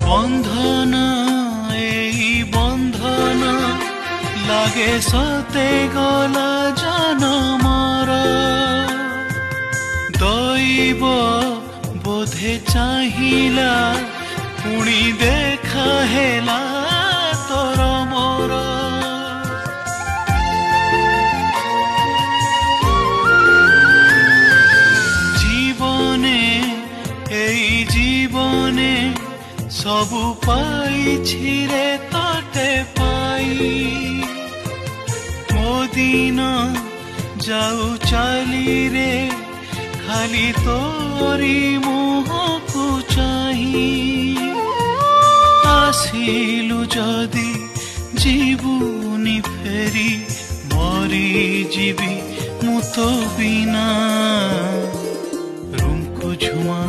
বন্ধন এই বন্ধন লাগে সতে গলা জনমর দৈব ବୋଧେ ଚାହିଁଲା ପୁଣି ଦେଖା ହେଲା ତୋର ମୋର ଜୀବନେ ଏଇ ଜୀବନେ ସବୁ ପାଇଛି ରେ ତତେ ପାଇ ମୋ ଦିନ ଯାଉ ଚାଲି ରେ ଖାଲି ତୋରି ମୁହଁକୁ ଚାହିଁ ଆସିଲୁ ଯଦି ଯିବୁନି ଫେରି ମରିଯିବି ମୁଁ ତୋ ବିନା ରୁମ୍କୁ ଝୁମା